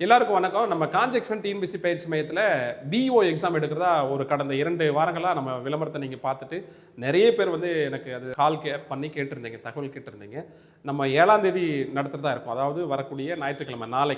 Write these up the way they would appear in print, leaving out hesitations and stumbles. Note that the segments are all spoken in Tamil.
எல்லாருக்கும் வணக்கம். நம்ம காஞ்செக்சன் டிஎன்பிஎஸ்சி பயிற்சி மையத்தில் பிஇஓ எக்ஸாம் எடுக்கிறதா ஒரு கடந்த 2 வாரங்களாக நம்ம விளம்பரத்தை நீங்கள் பார்த்துட்டு நிறைய பேர் வந்து எனக்கு அது கால் பண்ணி கேட்டிருந்தீங்க, தகவல் கேட்டிருந்தீங்க. நம்ம 7ஆம் தேதி நடத்துகிறதா இருக்கும். அதாவது வரக்கூடிய ஞாயிற்றுக்கிழமை நாளை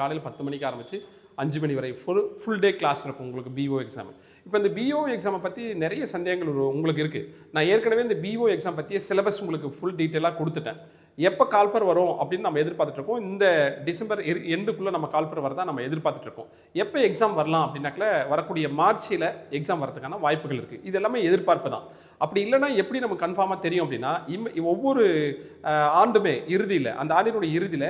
காலையில் 10 மணிக்கு ஆரம்பித்து 5 மணி வரை ஃபுல் டே கிளாஸ் இருக்கும் உங்களுக்கு பிஓ எக்ஸாம். இப்போ இந்த பிஓ எக்ஸாமை பற்றி நிறைய சந்தேகங்கள் உங்களுக்கு இருக்குது. நான் ஏற்கனவே இந்த பிஓ எக்ஸாம் பற்றிய சிலபஸ் உங்களுக்கு ஃபுல் டீட்டெயிலாக கொடுத்துட்டேன். எப்போ கால்பர் வரும் அப்படின்னு நம்ம எதிர்பார்த்துட்டு இருக்கோம். இந்த டிசம்பர் எண்டுக்குள்ளே நம்ம கால்பர் வரதான் நம்ம எதிர்பார்த்துட்டு இருக்கோம். எப்போ எக்ஸாம் வரலாம் அப்படின்னாக்கல வரக்கூடிய மார்ச்சில் எக்ஸாம் வரதுக்கான வாய்ப்புகள் இருக்குது. இது எல்லாமே எதிர்பார்ப்பு தான். அப்படி இல்லைனா எப்படி நமக்கு கன்ஃபார்மாக தெரியும் அப்படின்னா, ஒவ்வொரு ஆண்டுமே இறுதியில், அந்த ஆண்டினுடைய இறுதியில்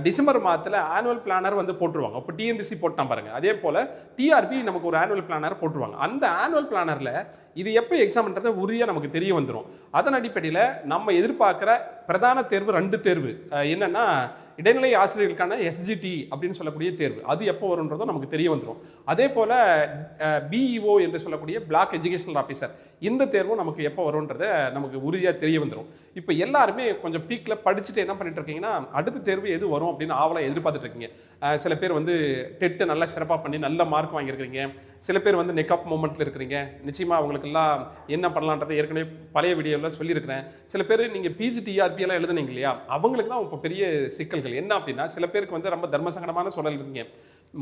டிசம்பர் மாதத்தில் ஆனுவல் பிளானர் வந்து போட்டுருவாங்க. இப்போ டிஎன்பிஎஸ்சி போட்டான் பாருங்க, அதே போல் டிஆர்பி நமக்கு ஒரு ஆனுவல் பிளானர் போட்டுருவாங்க. அந்த ஆனுவல் பிளானரில் இது எப்போ எக்ஸாம்ன்றதை உறுதியாக நமக்கு தெரிய வந்துடும். அதன் அடிப்படையில் நம்ம எதிர்பார்க்குற பிரதான தேர்வு 2 தேர்வு என்னென்னா, இடைநிலை ஆசிரியர்களுக்கான எஸ்ஜிடி அப்படின்னு சொல்லக்கூடிய தேர்வு, அது எப்போ வரும்ன்றதும் நமக்கு தெரிய வந்துடும். அதே போல் பிஇஓ என்று சொல்லக்கூடிய பிளாக் எஜுகேஷனல் ஆஃபீஸர், இந்த தேர்வும் நமக்கு எப்போ வரும்ன்றதை நமக்கு உறுதியாக தெரிய வந்துடும். இப்போ எல்லாருமே கொஞ்சம் பீக்கில் படிச்சுட்டு என்ன பண்ணிட்டு இருக்கீங்கன்னா, அடுத்த தேர்வு எது வரும் அப்படின்னு ஆவலாக எதிர்பார்த்துட்டு இருக்கீங்க. சில பேர் வந்து டெட்டை நல்லா சிறப்பாக பண்ணி நல்ல மார்க் வாங்கியிருக்கிறீங்க. சில பேர் வந்து நெக் ஆஃப் மூமெண்ட்டில் இருக்கிறீங்க. நிச்சயமாக அவங்களுக்கெல்லாம் என்ன பண்ணலான்றதை ஏற்கனவே பழைய வீடியோவில் சொல்லியிருக்கிறேன். சில பேர் நீங்கள் பிஜி டிஆர்பி எல்லாம் எழுதுனீங்க இல்லையா, அவங்களுக்கு தான் இப்போ பெரிய சிக்கல்கள் என்ன அப்படின்னா, சில பேருக்கு வந்து ரொம்ப தர்மசங்கடமான சூழல் இருக்கீங்க.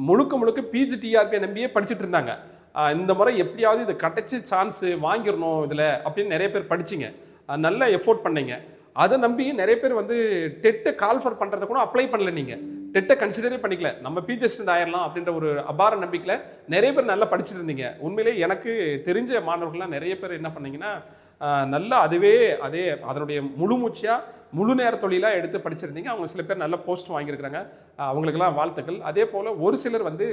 முழுக்க பிஜி டிஆர்பி நம்பியே படிச்சுட்டு இருந்தாங்க. இந்த முறை எப்படியாவது இது கிடைச்சி சான்ஸ் வாங்கிடணும் இதில் அப்படின்னு நிறைய பேர் படிச்சிங்க, நல்ல எஃபோர்ட் பண்ணீங்க. அதை நம்பி நிறைய பேர் வந்து டெட்டை கால்ஃபர் பண்ணுறதை கூட அப்ளை பண்ணல. நீங்கள் டெட்டை கன்சிடரே பண்ணிக்கல, நம்ம பிஜி ஸ்டூடெண்ட் ஆயிடலாம் அப்படின்ற ஒரு அபார நம்பிக்கையில் நிறைய பேர் நல்லா படிச்சுட்டு இருந்தீங்க. உண்மையிலே எனக்கு தெரிஞ்ச மாணவர்கள்லாம் நிறைய பேர் என்ன பண்ணீங்கன்னா, நல்லா அதே அதனுடைய முழு நேர தொழிலாக எடுத்து படிச்சிருந்தீங்க. அவங்க சில பேர் நல்ல போஸ்ட் வாங்கியிருக்கிறாங்க, அவங்களுக்கெல்லாம் வாழ்த்துக்கள். அதே போல் ஒரு சிலர் வந்து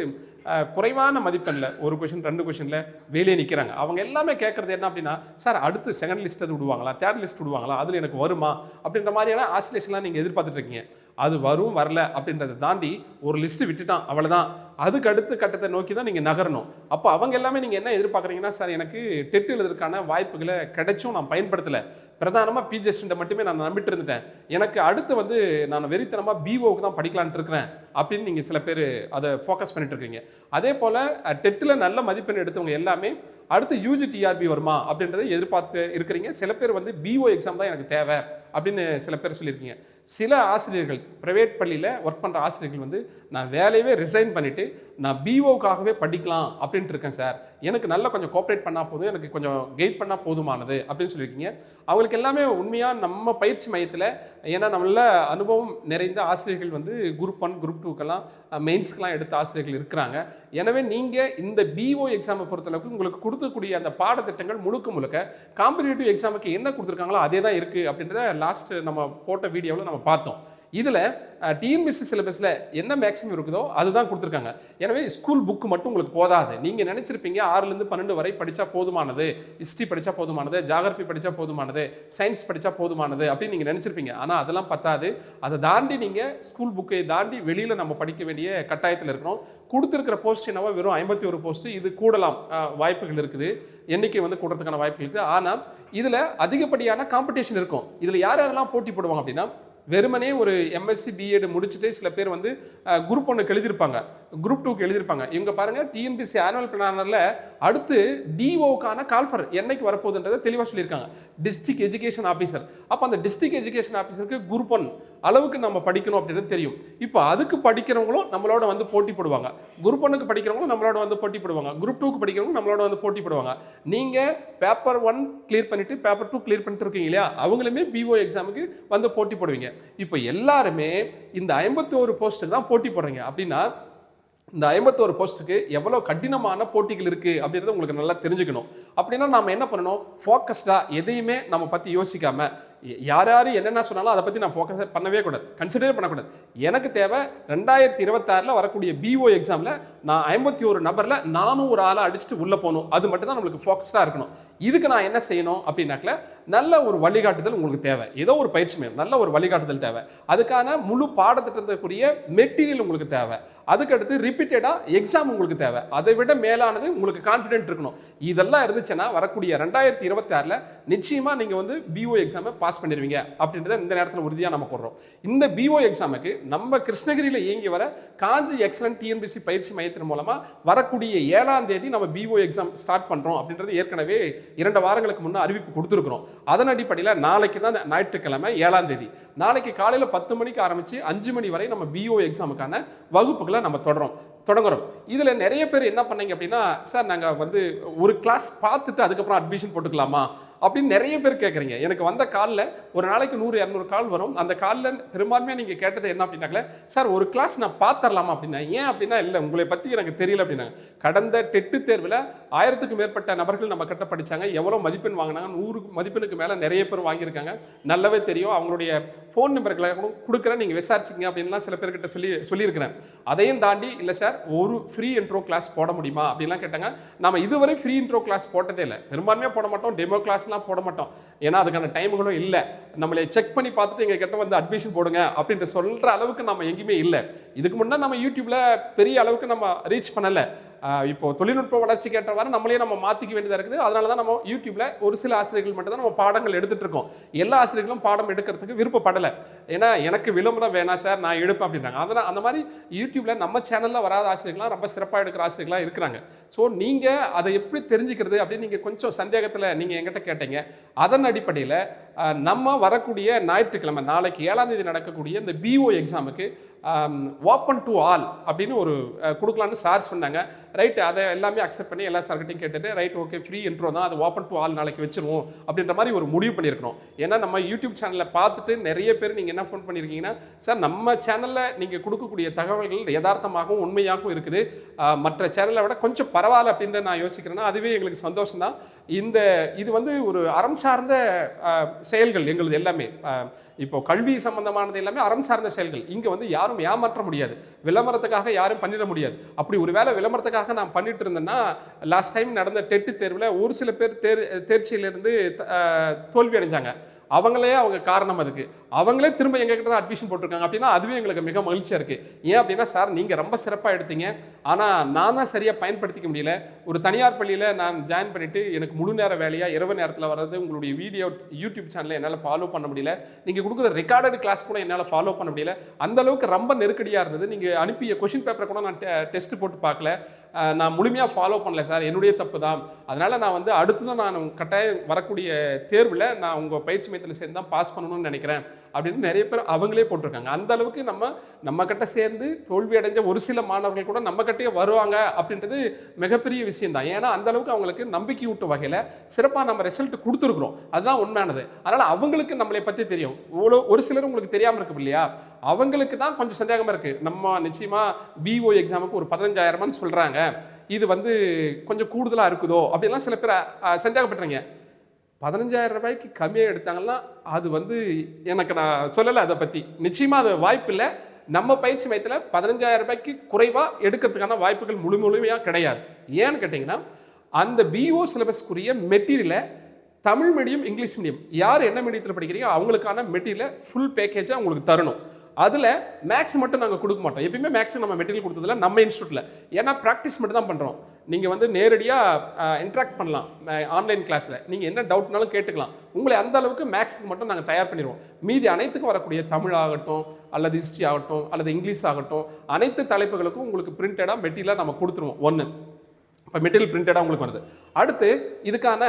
குறைவான மதிப்பெண்ணில் 1 கொஷின் 2 கொஷினில் வேலையை நிற்கிறாங்க. அவங்க எல்லாமே கேட்குறது என்ன அப்படின்னா, சார் அடுத்து செகண்ட் லிஸ்ட் அது விடுவாங்களா, தேர்ட் லிஸ்ட் விடுவாங்களா, அதில் எனக்கு வருமா அப்படின்ற மாதிரியான ஆசிலேஷன்லாம் நீங்கள் எதிர்பார்த்துட்டு இருக்கீங்க. அது வரும் வரல அப்படின்றத தாண்டி ஒரு லிஸ்ட்டு விட்டுட்டான், அவ்வளோதான். அதுக்கு அடுத்த கட்டத்தை நோக்கி தான் நீங்கள் நகரணும். அப்போ அவங்க எல்லாமே நீங்கள் என்ன எதிர்பார்க்குறீங்கன்னா, சார் எனக்கு டெட் எழுதுறதுக்கான வாய்ப்புகளை கிடைச்சும் நான் பயன்படுத்தலை, பிரதானமாக பிஜிஎஸ்டை மட்டுமே நான் நம்பிட்டு இருந்துட்டேன், எனக்கு அடுத்து வந்து நான் வெறித்தனமாக பிஓவுக்கு தான் படிக்கலான்ட்டு இருக்கிறேன் அப்படின்னு நீங்கள் சில பேர் அதை ஃபோக்கஸ் பண்ணிட்டு இருக்கீங்க. அதே போல் டெட்டில் நல்ல மதிப்பெண் எடுத்தவங்க எல்லாமே அடுத்து யூஜி டிஆர்பி வருமா அப்படின்றத எதிர்பார்த்து இருக்கிறீங்க. சில பேர் வந்து பிஓ எக்ஸாம் தான் எனக்கு தேவை அப்படின்னு சில பேர் சொல்லியிருக்கீங்க. சில ஆசிரியர்கள், ப்ரைவேட் பள்ளியில் ஒர்க் பண்ணுற ஆசிரியர்கள் வந்து நான் வேலையவே ரிசைன் பண்ணிவிட்டு நான் பிஓவுக்காகவே படிக்கலாம் அப்படின்ட்டு இருக்கேன் சார், எனக்கு நல்லா கொஞ்சம் கோஆப்ரேட் பண்ணால் போதும், எனக்கு கொஞ்சம் கைட் பண்ணால் போதுமானது அப்படின்னு சொல்லியிருக்கீங்க. அவங்களுக்கு எல்லாமே உண்மையாக நம்ம பயிற்சி மையத்தில், ஏன்னா நல்ல அனுபவம் நிறைந்த ஆசிரியர்கள் வந்து குரூப் 1 குரூப் 2க்கெல்லாம் மெயின்ஸ்க்கெலாம் எடுத்த ஆசிரியர்கள் இருக்கிறாங்க. எனவே நீங்கள் இந்த பிஓ எக்ஸாமை பொறுத்தளவுக்கு உங்களுக்கு கொடுக்கக்கூடிய அந்த பாடத்திட்டங்கள் முழுக்க காம்படிட்டிவ் எக்ஸாமுக்கு என்ன கொடுத்துருக்காங்களோ அதே தான் இருக்குது அப்படின்றத லாஸ்ட் நம்ம போட்ட வீடியோவில் நம்ம பார்த்தோம். இதில் டிஎன்பிஎஸ்சி சிலபஸில் என்ன மேக்ஸிமம் இருக்குதோ அதுதான் கொடுத்துருக்காங்க. எனவே ஸ்கூல் புக்கு மட்டும் உங்களுக்கு போதாது. நீங்கள் நினச்சிருப்பீங்க 6லேருந்து 12 வரை படித்தா போதுமானது, ஹிஸ்ட்ரி படித்தா போதுமானது, ஜாகிரபி படித்தா போதுமானது, சயின்ஸ் படித்தா போதுமானது அப்படின்னு நீங்கள் நினச்சிருப்பீங்க. ஆனால் அதெல்லாம் பத்தாது. அதை தாண்டி நீங்கள் ஸ்கூல் புக்கை தாண்டி வெளியில் நம்ம படிக்க வேண்டிய கட்டாயத்தில் இருக்கிறோம். கொடுத்துருக்கிற போஸ்ட் என்னவோ வெறும் 51 போஸ்ட். இது கூடலாம் வாய்ப்புகள் இருக்குது, எண்ணிக்கை வந்து கூடுறதுக்கான வாய்ப்புகள் இருக்குது. ஆனால் இதில் அதிகப்படியான காம்படிஷன் இருக்கும். இதில் யாரெல்லாம் போட்டி போடுவாங்க அப்படின்னா, வெறுமனே ஒரு எம்எஸ்சி பிஎட் முடிச்சுட்டு சில பேர் வந்து குரூப் 1க்கு எழுதியிருப்பாங்க, குரூப் 2க்கு எழுதியிருப்பாங்க. இவங்க பாருங்கள், டிஎன்பிஎஸ்சி ஆனுவல் பிளானரில் அடுத்து டிஓக்கான கால்ஃபர் என்னைக்கு வரப்போகுதுன்றதை தெளிவாக சொல்லியிருக்காங்க, டிஸ்ட்ரிக்ட் எஜுகேஷன் ஆஃபீஸர். அப்போ அந்த டிஸ்ட்ரிக்ட் எஜுகேஷன் ஆஃபீஸருக்கு குரூப் 1 அளவுக்கு நம்ம படிக்கணும் அப்படின்றது தெரியும். இப்போ அதுக்கு படிக்கிறவங்களும் நம்மளோட வந்து போட்டி போடுவாங்க, குரூப் 1க்கு படிக்கிறவங்களும் நம்மளோட வந்து போட்டி போடுவாங்க, குரூப் 2க்கு படிக்கிறவங்க நம்மளோட வந்து போட்டி போடுவாங்க. நீங்கள் பேப்பர் 1 கிளியர் பண்ணிவிட்டு பேப்பர் 2 கிளியர் பண்ணிட்டு இருக்கீங்க இல்லையா, அவங்களுமே பிஓ எக்ஸாமுக்கு வந்து போட்டி போடுவீங்க. இப்போ எல்லாருமே இந்த 51 போஸ்ட்டுக்கு தான் போட்டி போடுறீங்க. அப்படின்னா இந்த 51 போஸ்ட்டுக்கு எவ்வளோ கடினமான போட்டிகள் இருக்குது அப்படின்றத உங்களுக்கு நல்லா தெரிஞ்சுக்கணும். அப்படின்னா நம்ம என்ன பண்ணணும், ஃபோக்கஸ்டாக எதையுமே நம்ம பற்றி யோசிக்காமல், யார் என்னென்ன சொன்னாலும் அதை பற்றி நான் ஃபோக்கஸ் பண்ணவே கூடாது, கன்சிடரே பண்ணக்கூடாது. எனக்கு தேவை 2026 வரக்கூடிய பிஓ எக்ஸாமில் நான் 51 நபரில் நானும் ஒரு ஆளை அடிச்சுட்டு உள்ளே போகணும், அது மட்டும் தான் நம்மளுக்கு ஃபோக்கஸ்டாக இருக்கணும். இதுக்கு நான் என்ன செய்யணும் அப்படின்னாக்கல, நல்ல ஒரு வழிகாட்டுதல் உங்களுக்கு தேவை. ஏதோ ஒரு பயிற்சி மையம், நல்ல ஒரு வழிகாட்டுதல் தேவை. அதுக்கான முழு பாடத்திட்டத்துக்குரிய மெட்டீரியல் உங்களுக்கு தேவை. அதுக்கடுத்து ரிப்பீட்டடா எக்ஸாம் உங்களுக்கு தேவை. அதை விட மேலானது உங்களுக்கு கான்ஃபிடென்ட் இருக்கணும். இதெல்லாம் இருந்துச்சுன்னா வரக்கூடிய 2026ல நிச்சயமா நீங்க வந்து பிஓ எக்ஸாமை பாஸ் பண்ணிடுவீங்க அப்படின்றத இந்த நேரத்தில் உறுதியா நம்ம போடுறோம். இந்த பிஓ எக்ஸாமுக்கு நம்ம கிருஷ்ணகிரியில் இயங்கி வர காஞ்சி எக்ஸலன்ட் டிஎன்பிஎஸ்சி பயிற்சி மையத்தின் மூலமா வரக்கூடிய 7ஆம் தேதி நம்ம பிஓ எக்ஸாம் ஸ்டார்ட் பண்றோம் அப்படின்றது ஏற்கனவே 2 வாரங்களுக்கு முன்னே அறிவிப்பு கொடுத்துருக்கிறோம். அதன் அடிப்படையில் நாளைக்கு தான் ஞாயிற்றுக்கிழமை 7ஆம் தேதி, நாளைக்கு காலையில் 10 மணிக்கு ஆரம்பிச்சு 5 மணி வரை நம்ம பிஓ எக்ஸாமுக்கான வகுப்புகளை நம்ம தொடங்குறோம். இதுல நிறைய பேர் என்ன பண்ணீங்க அப்படின்னா, சார் நாங்க வந்து ஒரு கிளாஸ் பார்த்துட்டு அதுக்கப்புறம் அட்மிஷன் போட்டுக்கலாமா அப்படின்னு நிறைய பேர் கேட்குறீங்க. எனக்கு வந்த காலில் ஒரு நாளைக்கு 100-200 கால் வரும். அந்த காலில் பெரும்பான்மையாக நீங்கள் கேட்டது என்ன அப்படின்னாக்கல, சார் ஒரு கிளாஸ் நான் பார்த்துடலாமா அப்படின்னா. ஏன் அப்படின்னா, இல்லை உங்களை பற்றி எனக்கு தெரியல அப்படின்னாங்க. கடந்த டெட்டு தேர்வில் 1000க்கும் மேற்பட்ட நபர்கள் நம்ம கிட்ட படித்தாங்க. எவ்வளோ மதிப்பெண் வாங்கினாங்க, 100 மதிப்பெண்ணுக்கு மேலே நிறைய பேர் வாங்கியிருக்காங்க. நல்லாவே தெரியும். அவங்களுடைய ஃபோன் நம்பர்களை கொடுக்குறேன், நீங்கள் விசாரிச்சிங்க அப்படின்லாம் சில பேர்கிட்ட சொல்லியிருக்கிறேன். அதையும் தாண்டி இல்லை சார் ஒரு ஃப்ரீ இன்ட்ரோ கிளாஸ் போட முடியுமா அப்படின்லாம் கேட்டாங்க. நம்ம இதுவரை ஃப்ரீ இன்ட்ரோ கிளாஸ் போட்டதே இல்லை. பெரும்பான்மையாக போட மாட்டோம், டெமோ கிளாஸ் போட மாட்டோம். ஏன்னா அதுக்கான டைம்களும் இல்லை. நம்மளை செக் பண்ணி பார்த்துட்டு எங்க கிட்ட வந்து அட்மிஷன் போடுங்க அப்படின்ற சொல்ற அளவுக்கு நம்ம எங்கேயுமே இல்லை. இதுக்கு முன்னே நம்ம யூடியூப்ல பெரிய அளவுக்கு நம்ம ரீச் பண்ணல. இப்போ தொழில்நுட்ப வளர்ச்சிக்கு ஏற்றவாறு நம்மளே நம்ம மாற்றிக்க வேண்டியதாக இருக்குது. அதனால தான் நம்ம யூடியூப்ல ஒரு சில ஆசிரியர்கள் மட்டும் தான் நம்ம பாடங்கள் எடுத்துட்டு இருக்கோம். எல்லா ஆசிரியர்களும் பாடம் எடுக்கிறதுக்கு விருப்பப்படலை. ஏன்னா எனக்கு விளம்பரம் வேணாம் சார், நான் எடுப்பேன் அப்படின்றாங்க. அதனால் அந்த மாதிரி யூடியூப்ல நம்ம சேனலில் வராத ஆசிரியர்கள்லாம் ரொம்ப சிறப்பாக எடுக்கிற ஆசிரியர்களாக இருக்கிறாங்க. ஸோ நீங்கள் அதை எப்படி தெரிஞ்சுக்கிறது அப்படின்னு நீங்கள் கொஞ்சம் சந்தேகத்தில் நீங்கள் எங்கிட்ட கேட்டீங்க. அதன் அடிப்படையில் நம்ம வரக்கூடிய ஞாயிற்றுக்கிழமை நாளைக்கு 7ஆம் தேதி நடக்கக்கூடிய இந்த பிஓ எக்ஸாமுக்கு ஓப்பன் டு ஆல் அப்படின்னு ஒரு கொடுக்கலான்னு சார் சொன்னாங்க. ரைட், அதை எல்லாமே அக்செப்ட் பண்ணி எல்லா சார்கிட்டையும் கேட்டுட்டு ரைட் ஓகே ஃப்ரீ இன்ட்ரோ தான், அது ஓப்பன் டு ஆல் நாளைக்கு வச்சிருவோம் அப்படின்ற மாதிரி ஒரு முடிவு பண்ணியிருக்கிறோம். ஏன்னா நம்ம யூடியூப் சேனலில் பார்த்துட்டு நிறைய பேர் நீங்கள் என்ன ஃபோன் பண்ணியிருக்கீங்கன்னா, சார் நம்ம சேனலில் நீங்கள் கொடுக்கக்கூடிய தகவல்கள் யதார்த்தமாகவும் உண்மையாகவும் இருக்குது, மற்ற சேனலை விட கொஞ்சம் பரவாயில்ல அப்படின்ற நான் யோசிக்கிறேன்னா அதுவே எங்களுக்கு சந்தோஷம் தான். இது வந்து ஒரு அறம் சார்ந்த செயல்கள் எங்களது எல்லாமே. இப்போ கல்வி சம்பந்தமானது எல்லாமே அறம் சார்ந்த செயல்கள். இங்கே வந்து யாரும் ஏமாற்ற முடியாது, விளம்பரத்துக்காக யாரும் பண்ணிட முடியாது. அப்படி ஒரு வேளை விளம்பரத்துக்காக நான் பண்ணிட்டு இருந்தேன்னா, லாஸ்ட் டைம் நடந்த டெட்டு தேர்வில் ஒரு சில பேர் தேர்ச்சியிலிருந்து தோல்வி அடைஞ்சாங்க. அவங்க காரணம் அதுக்கு அவங்களே திரும்ப எங்ககிட்ட தான் அட்மிஷன் போட்டிருக்காங்க அப்படின்னா அதுவே எங்களுக்கு மிக மகிழ்ச்சியாக இருக்குது. ஏன் அப்படின்னா, சார் நீங்கள் ரொம்ப சிறப்பாக எடுத்தீங்க, ஆனால் நான் தான் சரியாக பயன்படுத்திக்க முடியல. ஒரு தனியார் பள்ளியில் நான் ஜாயின் பண்ணிவிட்டு எனக்கு முழு நேர வேலையாக இரவு நேரத்தில் வர்றது, உங்களுடைய வீடியோ யூடியூப் சேனலில் என்னால் ஃபாலோ பண்ண முடியல, நீங்கள் கொடுக்குற ரெக்கார்டட் கிளாஸ் கூட என்னால் ஃபாலோ பண்ண முடியல. அந்தளவுக்கு ரொம்ப நெருக்கடியாக இருந்தது. நீங்கள் அனுப்பிய கொஷின் பேப்பரை கூட நான் டெஸ்ட் போட்டு பார்க்கல, நான் முழுமையாக ஃபாலோ பண்ணல சார், என்னுடைய தப்பு தான். அதனால் நான் வந்து அடுத்ததான் நான் கட்டாயம் வரக்கூடிய தேர்வில் நான் உங்கள் பயிற்சி மையத்தில் சேர்ந்து தான் பாஸ் பண்ணணும்னு நினைக்கிறேன் அப்படின்னு நிறைய பேர் அவங்களே போட்டிருக்காங்க. அந்த அளவுக்கு நம்ம கிட்ட சேர்ந்து தோல்வி அடைஞ்ச ஒரு சில மாணவர்கள் கூட நம்ம கிட்டே வருவாங்க அப்படின்றது மிகப்பெரிய விஷயம் தான். ஏன்னா அந்த அளவுக்கு அவங்களுக்கு நம்பிக்கை ஊட்டும் வகையில் சிறப்பாக நம்ம ரிசல்ட் கொடுத்துருக்குறோம். அதுதான் உண்மையானது. அதனால் அவங்களுக்கு நம்மளை பற்றி தெரியும். ஒரு சிலர் உங்களுக்கு தெரியாமல் இருக்கும் இல்லையா, அவங்களுக்கு தான் கொஞ்சம் சந்தேகமாக இருக்குது. நம்ம நிச்சயமாக பிஓ எக்ஸாமுக்கு ஒரு 15,000 சொல்கிறாங்க, இது வந்து கொஞ்சம் கூடுதலாக இருக்குதோ அப்படின்லாம் சில பேர் சந்தேகப்படுறீங்க. 15,000 ரூபாய்க்கு கம்மியாக எடுத்தாங்கன்னா அது வந்து எனக்கு நான் சொல்லலை அதை பற்றி. நிச்சயமாக அது வாய்ப்பு இல்லை. நம்ம பயிற்சி மையத்தில் 15,000 ரூபாய்க்கு குறைவாக எடுக்கிறதுக்கான வாய்ப்புகள் முழுமையாக கிடையாது. ஏன்னு கேட்டிங்கன்னா, அந்த பிஓ சிலபஸ்க்குரிய மெட்டீரியலை தமிழ் மீடியம் இங்கிலீஷ் மீடியம் யார் என்ன மீடியத்தில் படிக்கிறீங்க அவங்களுக்கான மெட்டீரியலை ஃபுல் பேக்கேஜாக உங்களுக்கு தரணும். அதில் மேக்ஸ் மட்டும் நாங்கள் கொடுக்க மாட்டோம். எப்பயுமே மேக்ஸ் நம்ம மெட்டீரியல் கொடுத்ததில்ல நம்ம இன்ஸ்டியூட்டில். ஏன்னா ப்ராக்டிஸ் மட்டும் தான் பண்ணுறோம். நீங்கள் வந்து நேரடியாக இன்ட்ராக்ட் பண்ணலாம் ஆன்லைன் கிளாஸில், நீங்கள் என்ன டவுட்னாலும் கேட்டுக்கலாம். உங்களை அந்த அளவுக்கு மேக்ஸுக்கு மட்டும் நாங்கள் தயார் பண்ணிடுவோம். மீதி அனைத்துக்கும் வரக்கூடிய தமிழ் ஆகட்டும் அல்லது ஹிஸ்ட்ரி ஆகட்டும் அல்லது இங்கிலீஷ் ஆகட்டும் அனைத்து தலைப்புகளுக்கும் உங்களுக்கு பிரிண்டடாக மெட்டீரியலாக நம்ம கொடுத்துருவோம். ஒன்று, இப்போ மெட்டீரியல் பிரிண்டடாக உங்களுக்கு வருது. அடுத்து இதுக்கான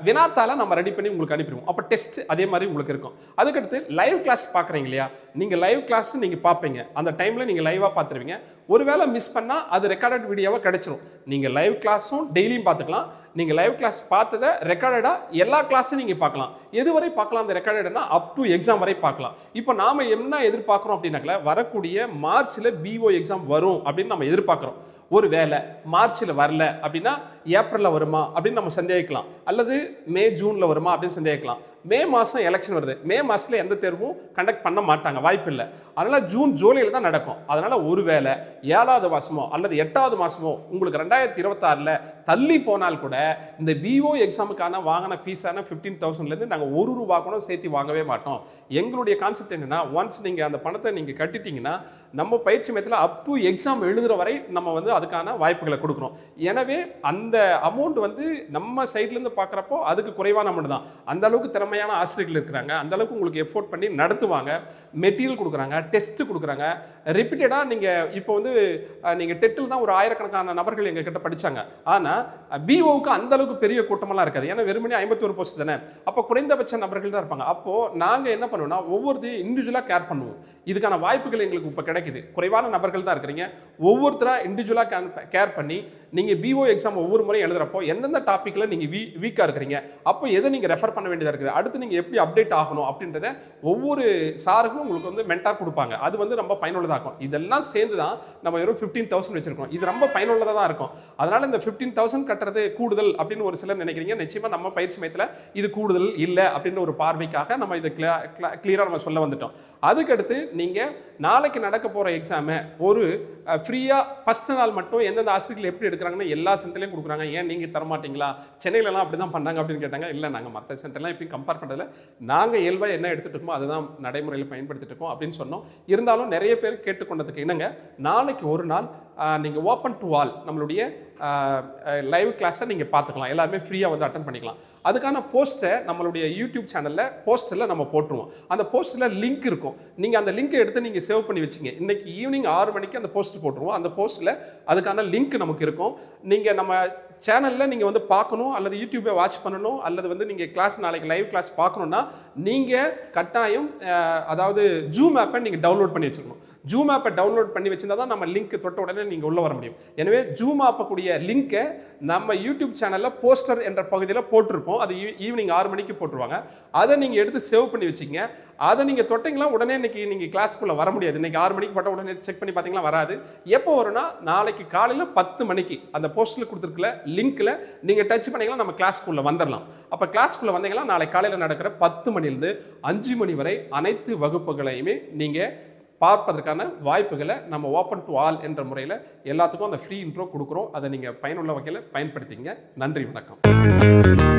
வினாத்தால நம்ம ரெடி பண்ணி உங்களுக்கு அனுப்பிடுவோம். அப்போ டெஸ்ட் அதே மாதிரி உங்களுக்கு இருக்கும். அதுக்கடுத்து லைவ் கிளாஸ் பார்க்குறீங்க இல்லையா, நீங்கள் லைவ் கிளாஸ் நீங்கள் பார்ப்பீங்க. அந்த டைமில் நீங்கள் லைவாக பார்த்துருவீங்க. ஒருவேளை மிஸ் பண்ணால் அது ரெக்கார்டட் வீடியோவாக கிடைச்சிரும். நீங்கள் லைவ் கிளாஸும் டெய்லியும் பார்த்துக்கலாம். நீங்கள் லைவ் கிளாஸ் பார்த்ததை ரெக்கார்டடாக எல்லா கிளாஸும் நீங்கள் பார்க்கலாம். எதுவரை பார்க்கலாம் அந்த ரெக்கார்டட்னா அப் டு எக்ஸாம் வரை பார்க்கலாம். இப்போ நாம் என்ன எதிர்பார்க்குறோம் அப்படின்னாக்கல, வரக்கூடிய மார்ச்சில் பிஓ எக்ஸாம் வரும் அப்படின்னு நம்ம எதிர்பார்க்குறோம். ஒரு வேளை மார்ச்சில் வரல அப்படின்னா ஏப்ரலில் வருமா அப்படின்னு நம்ம சந்தேகிக்கலாம், அல்லது மே ஜூனில் வருமா அப்படின்னு சந்தேகிக்கலாம். மே மாதம் எலெக்ஷன் வருது, மே மாதத்தில் எந்த தேர்வும் கண்டக்ட் பண்ண மாட்டாங்க, வாய்ப்பு இல்லை. அதனால் ஜூன் ஜூலையில் தான் நடக்கும். அதனால் ஒருவேளை 7வது மாதமோ அல்லது 8வது மாதமோ உங்களுக்கு 2026 தள்ளி போனால் கூட இந்த பிஓ எக்ஸாமுக்கான வாங்கின ஃபீஸான 15,000லேருந்து நாங்கள் ₹1 கூட சேர்த்து வாங்கவே மாட்டோம். எங்களுடைய கான்செப்ட் என்னென்னா, ஒன்ஸ் நீங்கள் அந்த பணத்தை நீங்கள் கட்டிட்டீங்கன்னா நம்ம பயிற்சி மையத்தில் அப் டு எக்ஸாம் எழுதுகிற வரை நம்ம வந்து அதுக்கான வாய்ப்புகளை கொடுக்குறோம். எனவே அந்த அமௌண்ட் வந்து நம்ம சைட்லேருந்து பார்க்குறப்போ அதுக்கு குறைவான அமௌண்ட் தான். அந்த அளவுக்கு திறமையான ஆசிரியர்கள் இருக்கிறாங்க, அந்த அளவுக்கு உங்களுக்கு எஃபோர்ட் பண்ணி நடத்துவாங்க, மெட்டீரியல் கொடுக்குறாங்க, டெஸ்ட் கொடுக்குறாங்க. ரிப்பீட்டடாக நீங்கள் இப்போ வந்து நீங்கள் டெட்டில் தான் ஒரு 1000கணக்கான நபர்கள் எங்கள் கிட்ட படித்தாங்க. ஆனால் பிஓவுக்கு அந்த அளவுக்கு பெரிய கூட்டமெல்லாம் இருக்காது. ஏன்னா வெறுமனே 51 போஸ்ட் தானே. அப்போ குறைந்தபட்ச நபர்கள் தான் இருப்பாங்க. அப்போது நாங்கள் என்ன பண்ணுவோம்னா ஒவ்வொருத்தையும் இண்டிவிஜுவலாக கேர் பண்ணுவோம். இதுக்கான வாய்ப்புகள் எங்களுக்கு இப்போ கிடைக்குது. குறைவான நபர்கள் தான் இருக்கிறீங்க. ஒவ்வொருத்தராக இண்டிவிஜுவலாக கேர் பண்ணி நீங்கள் பிஓ எக்ஸாம் ஒவ்வொரு முறையும் எழுதுறப்போ எந்தெந்த டாப்பிக்கில் நீங்கள் வீக்காக இருக்கிறீங்க, அப்போ எதை நீங்கள் ரெஃபர் பண்ண வேண்டியதாக இருக்குது, அடுத்து நீங்கள் எப்படி அப்டேட் ஆகணும் அப்படின்றத ஒவ்வொரு சாருக்கும் உங்களுக்கு வந்து மென்டார் கொடுப்பாங்க. அது வந்து ரொம்ப பயனுள்ளதாக இருக்கும். இதெல்லாம் சேர்ந்து தான் நம்ம வெறும் 15,000 வச்சிருக்கோம். இது ரொம்ப பயனுள்ளதாக தான் இருக்கும். அதனால் இந்த 15,000 கட்டுறது கூடுதல் அப்படின்னு ஒரு சிலர் நினைக்கிறீங்க. நிச்சயமாக நம்ம பயிற்சி மையத்தில் இது கூடுதல் இல்லை அப்படின்ற ஒரு பார்வைக்காக நம்ம இதை கிளியராக நம்ம சொல்ல வந்துட்டோம். அதுக்கடுத்து நீங்கள் நாளைக்கு நடக்க போகிற எக்ஸாமை ஒரு ஃப்ரீயாக ஃபஸ்ட் நாள் மட்டும் எந்தெந்த ஆசிரியர்கள் எப்படி எடுக்கிறாங்கன்னு எல்லா சென்டர்லையும் கொடுக்குறாங்க. ஏன் நீங்கள் தரமாட்டிங்களா? சென்னையிலலாம் அப்படி தான் பண்ணாங்க அப்படின்னு கேட்டாங்க. இல்லை, நாங்கள் மற்ற சென்டர்லாம் எப்பயும் கம்பேர் பண்ணுறதில்ல, நாங்கள் இயல்பாக என்ன எடுத்துகிட்டு இருக்கோமோ அதுதான் நடைமுறையில் பயன்படுத்திட்டு இருக்கோம் அப்படின்னு சொன்னோம். இருந்தாலும் நிறைய பேர் கேட்டுக்கொண்டதுக்கு என்னங்க, நாளைக்கு ஒரு நாள் நீங்கள் ஓப்பன் டு ஆல் நம்மளுடைய லைவ் கிளாஸை நீங்கள் பார்த்துக்கலாம், எல்லாருமே ஃப்ரீயாக வந்து அட்டன் பண்ணிக்கலாம். அதுக்கான போஸ்ட்டை நம்மளுடைய யூடியூப் சேனலில் போஸ்டரில் நம்ம போட்டுருவோம். அந்த போஸ்ட்டில் லிங்க் இருக்கும். நீங்கள் அந்த லிங்க்கை எடுத்து நீங்கள் சேவ் பண்ணி வச்சிங்க. இன்றைக்கி ஈவினிங் 6 மணிக்கு அந்த போஸ்ட் போட்டுருவோம். அந்த போஸ்ட்டில் அதுக்கான லிங்க் நமக்கு இருக்கும். நீங்கள் நம்ம சேனலில் நீங்கள் வந்து பார்க்கணும், அல்லது யூடியூப்பை வாட்ச் பண்ணணும், அல்லது வந்து நீங்கள் கிளாஸ் நாளைக்கு லைவ் கிளாஸ் பார்க்கணுன்னா நீங்கள் கட்டாயம் அதாவது ஜூம் ஆப்பை நீங்கள் டவுன்லோட் பண்ணி வச்சுக்கணும். ஜூம் ஆப்பை டவுன்லோட் பண்ணி வச்சிருந்தா தான் நம்ம லிங்க் தொட்ட உடனே நீங்கள் உள்ளே வர முடியும். எனவே ஜூம் ஆப்பக்கூடிய லிங்க்கை நம்ம யூடியூப் சேனலில் போஸ்டர் என்ற பகுதியில் போட்டிருப்போம். அது ஈவினிங் 6 மணிக்கு போட்டுருவாங்க. அதை நீங்கள் எடுத்து சேவ் பண்ணி வச்சிங்க. அதை நீங்கள் தொட்டிங்களா உடனே இன்னைக்கு நீங்கள் கிளாஸ்க்குள்ளே வர முடியாது. இன்றைக்கி 6 மணிக்கு போட்ட உடனே செக் பண்ணி பார்த்தீங்களா வராது. எப்போ வரும்னா நாளைக்கு காலையில் 10 மணிக்கு அந்த போஸ்ட்டில் கொடுத்துருக்கல லிங்க்கில் நீங்கள் டச் பண்ணிங்கன்னா நம்ம கிளாஸ்க்குள்ளே வந்துடலாம். அப்போ கிளாஸ்க்குள்ளே வந்தீங்கன்னா நாளைக்கு காலையில் நடக்கிற 10 மணிலேருந்து 5 மணி வரை அனைத்து வகுப்புகளையுமே நீங்கள் பார்ப்பதற்கான வாய்ப்புகளை நம்ம ஓப்பன் டு ஆல் என்ற முறையில் எல்லாத்துக்கும் அந்த ஃப்ரீ இன்ட்ரோ கொடுக்குறோம். அதை நீங்கள் பயனுள்ள வகையில் பயன்படுத்திங்க. நன்றி, வணக்கம்.